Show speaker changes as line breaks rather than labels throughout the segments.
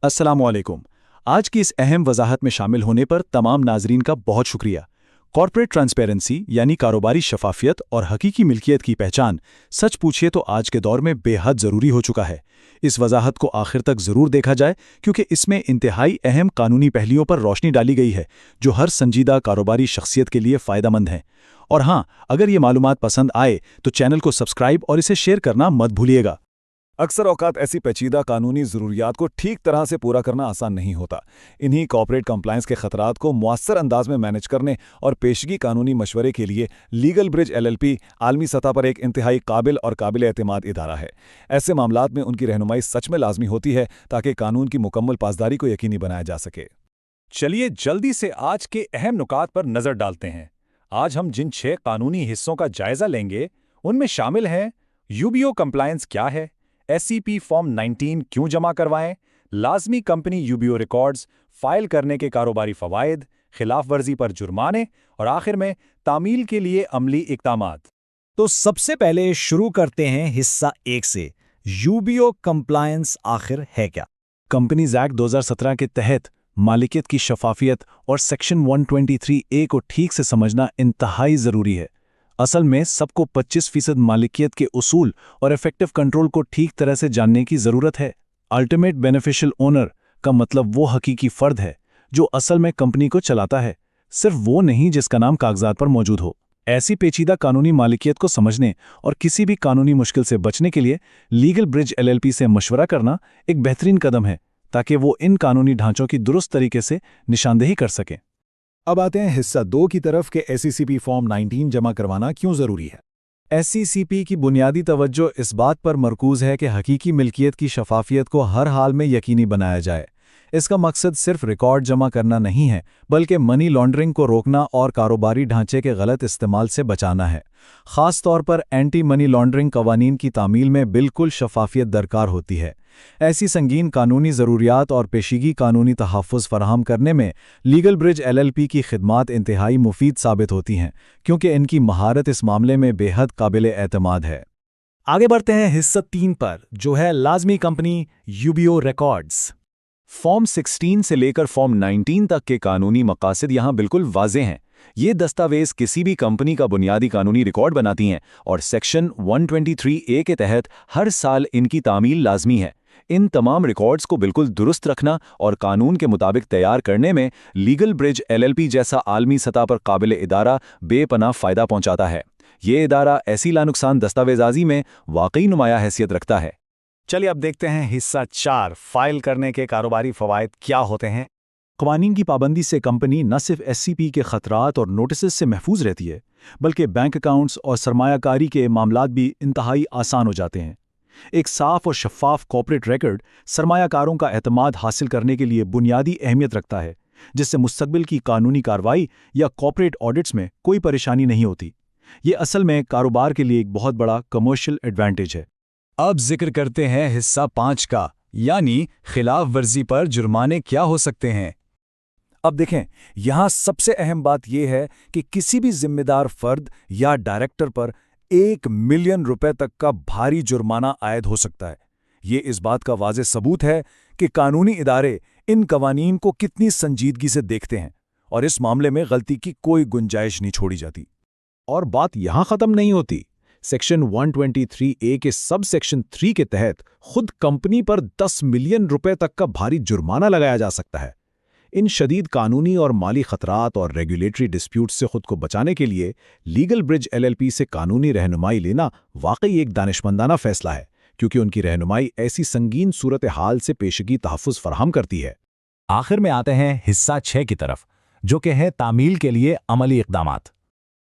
अस्सलाम वालेकुम। आज की इस अहम वजाहत में शामिल होने पर तमाम नाजरीन का बहुत शुक्रिया। कॉर्पोरेट ट्रांसपेरेंसी यानी कारोबारी शफाफियत और हकीकी मिल्कियत की पहचान सच पूछिए तो आज के दौर में बेहद ज़रूरी हो चुका है। इस वजाहत को आखिर तक ज़रूर देखा जाए क्योंकि इसमें इंतहाई अहम कानूनी पहलुओं पर रोशनी डाली गई है जो हर संजीदा कारोबारी शख्सियत के लिए फ़ायदेमंद हैं। और हाँ, अगर ये मालूमात पसंद आए तो चैनल को सब्सक्राइब और इसे शेयर करना मत भूलिएगा।
अक्सर औकात ऐसी पेचीदा कानूनी ज़रूरियात को ठीक तरह से पूरा करना आसान नहीं होता। इन्हीं कॉर्पोरेट कंप्लायंस के खतरात को मुअस्सर अंदाज में मैनेज करने और पेशगी कानूनी मशवरे के लिए लीगल ब्रिज LLP आलमी सतह पर एक इंतहाई काबिल और काबिल एतमाद इदारा है। ऐसे मामलात में उनकी रहनुमाई सच में लाजमी होती है ताकि कानून की मुकम्मल पासदारी को यकीनी बनाया जा सके।
चलिए जल्दी से आज के अहम नुकात पर नजर डालते हैं। आज हम जिन 6 कानूनी हिस्सों का जायजा लेंगे उनमें शामिल हैं यूबीओ कंप्लायंस क्या है, SCP फॉर्म 19 क्यों जमा करवाएं, लाजमी कंपनी यूबीओ रिकॉर्ड्स फाइल करने के कारोबारी फवायद, खिलाफ वर्जी पर जुर्माने और आखिर में तामील के लिए अमली इक़दामात।
तो सबसे पहले शुरू करते हैं हिस्सा 1 से। यूबीओ कंप्लायंस आखिर है क्या?
कंपनीज एक्ट 2017 के तहत मालिकियत की शफाफियत और सेक्शन 123A को ठीक से समझना इंतहाई ज़रूरी है। असल में सबको 25% मालिकियत के उसूल और इफेक्टिव कंट्रोल को ठीक तरह से जानने की ज़रूरत है। अल्टीमेट बेनिफिशियल ओनर का मतलब वो हकीकी फ़र्द है जो असल में कंपनी को चलाता है, सिर्फ वो नहीं जिसका नाम कागजात पर मौजूद हो। ऐसी पेचीदा कानूनी मालिकियत को समझने और किसी भी कानूनी मुश्किल से बचने के लिए लीगल ब्रिज LLP से मशवरा करना एक बेहतरीन कदम है ताकि वो इन कानूनी ढांचों की दुरुस्त तरीके से निशानदेही कर सकें।
अब आते हैं हिस्सा 2 की तरफ के SCP फॉर्म 19 जमा करवाना क्यों ज़रूरी है।
SCP की बुनियादी तवज्जो इस बात पर मरकूज़ है कि हकीकी मिल्कियत की शफाफियत को हर हाल में यकीनी बनाया जाए। इसका मकसद सिर्फ रिकॉर्ड जमा करना नहीं है बल्कि मनी लॉन्ड्रिंग को रोकना और कारोबारी ढांचे के गलत इस्तेमाल से बचाना है। ख़ास तौर पर एंटी मनी लॉन्ड्रिंग कवानीन की तामील में बिल्कुल शफाफियत दरकार होती है। ऐसी संगीन कानूनी ज़रूरियात और पेशीगी कानूनी तहफ़्फ़ुज़ फराहम करने में लीगल ब्रिज LLP की खिदमात इंतहाई मुफीद साबित होती हैं क्योंकि इनकी महारत इस मामले में बेहद काबिल एतमाद है।
आगे बढ़ते हैं हिस्सा 3 पर, जो है लाजमी कंपनी यूबीओ रिकॉर्ड्स।
फॉर्म 16 से लेकर फॉर्म 19 तक के कानूनी मकासद यहाँ बिल्कुल वाज़ेह हैं। ये दस्तावेज़ किसी भी कंपनी का बुनियादी कानूनी रिकॉर्ड बनाती हैं और सेक्शन 123A के तहत हर साल इनकी तामील लाजमी है। इन तमाम रिकॉर्ड्स को बिल्कुल दुरुस्त रखना और कानून के मुताबिक तैयार करने में लीगल ब्रिज LLP जैसा आलमी सतह पर काबिल इदारा बेपनाह फ़ायदा पहुंचाता है। ये इदारा ऐसी लानुकसान दस्तावेज़ाजी में वाकई नुमाया हैसियत रखता है।
चलिए अब देखते हैं हिस्सा 4, फाइल करने के कारोबारी फवायद क्या होते हैं।
क़वानीन की पाबंदी से कंपनी न सिर्फ SCP के खतरात और नोटिस से महफूज रहती है बल्कि बैंक अकाउंट्स और सरमायाकारी के मामलात भी इंतहाई आसान हो जाते हैं। एक साफ और शफाफ कॉर्पोरेट रिकॉर्ड सरमायाकारों का एतमाद हासिल करने के लिए बुनियादी अहमियत रखता है, जिससे मुस्तकबिल की कानूनी कार्रवाई या कॉर्पोरेट ऑडिट्स में कोई परेशानी नहीं होती। ये असल में कारोबार के लिए एक बहुत बड़ा कमर्शियल एडवांटेज है।
अब जिक्र करते हैं हिस्सा 5 का, यानी खिलाफ वर्जी पर जुर्माने क्या हो सकते हैं।
अब देखें, यहाँ सबसे अहम बात यह है कि किसी भी जिम्मेदार फर्द या डायरेक्टर पर 1 मिलियन रुपए तक का भारी जुर्माना आयद हो सकता है। ये इस बात का वाज़ेह सबूत है कि कानूनी इदारे इन कवानीन को कितनी संजीदगी से देखते हैं और इस मामले में गलती की कोई गुंजाइश नहीं छोड़ी जाती।
और बात यहाँ ख़त्म नहीं होती। सेक्शन 123A के सब सेक्शन 3 के तहत खुद कंपनी पर 10 मिलियन रुपए तक का भारी जुर्माना लगाया जा सकता है। इन शदीद कानूनी और माली खतरात और रेगुलेटरी डिस्प्यूट्स से खुद को बचाने के लिए लीगल ब्रिज LLP से कानूनी रहनुमाई लेना वाकई एक दानिशमंदाना फैसला है क्योंकि उनकी रहनुमाई ऐसी संगीन सूरत हाल से पेशगी तहफ़्फ़ुज़ फराहम करती है।
आखिर में आते हैं हिस्सा 6 की तरफ, जो कि है तामील के लिए अमली इक़दामात।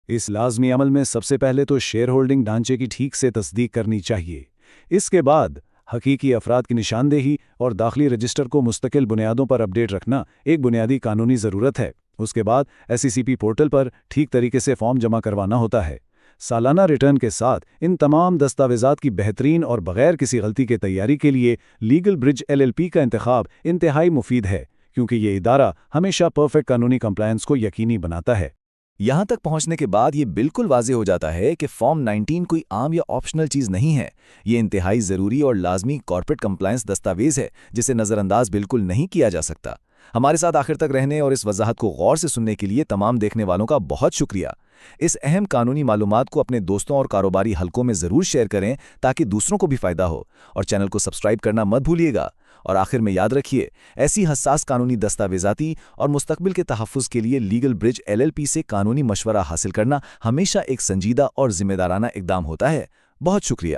इस लाजमी अमल में सबसे पहले तो शेयर होल्डिंग ढांचे की ठीक से तस्दीक करनी चाहिए। इसके बाद हकीकी अफराद की निशानदेही और दाखिली रजिस्टर को मुस्तकिल बुनियादों पर अपडेट रखना एक बुनियादी कानूनी ज़रूरत है। उसके बाद SCP पोर्टल पर ठीक तरीके से फॉर्म जमा करवाना होता है। सालाना रिटर्न के साथ इन तमाम दस्तावेज़ात की बेहतरीन और बग़ैर किसी गलती के तैयारी के लिए लीगल ब्रिज LLP का इंतखाब इंतहाई मुफीद है क्योंकि ये इदारा हमेशा परफेक्ट कानूनी कंप्लायंस को यकीनी बनाता है।
یہاں تک پہنچنے کے بعد یہ بالکل واضح ہو جاتا ہے کہ فارم 19 کوئی عام یا آپشنل چیز نہیں ہے. یہ انتہائی ضروری اور لازمی کارپوریٹ کمپلائنس دستاویز ہے جسے نظر انداز بالکل نہیں کیا جا سکتا. ہمارے ساتھ آخر تک رہنے اور اس وضاحت کو غور سے سننے کے لیے تمام دیکھنے والوں کا بہت شکریہ. اس اہم قانونی معلومات کو اپنے دوستوں اور کاروباری حلقوں میں ضرور شیئر کریں تاکہ دوسروں کو بھی فائدہ ہو، اور چینل کو سبسکرائب کرنا مت بھولیے گا. اور آخر میں یاد رکھیے، ایسی حساس قانونی دستاویزاتی اور مستقبل کے تحفظ کے لیے لیگل برج LLP سے قانونی مشورہ حاصل کرنا ہمیشہ ایک سنجیدہ اور ذمہ دارانہ اقدام ہوتا ہے. بہت شکریہ.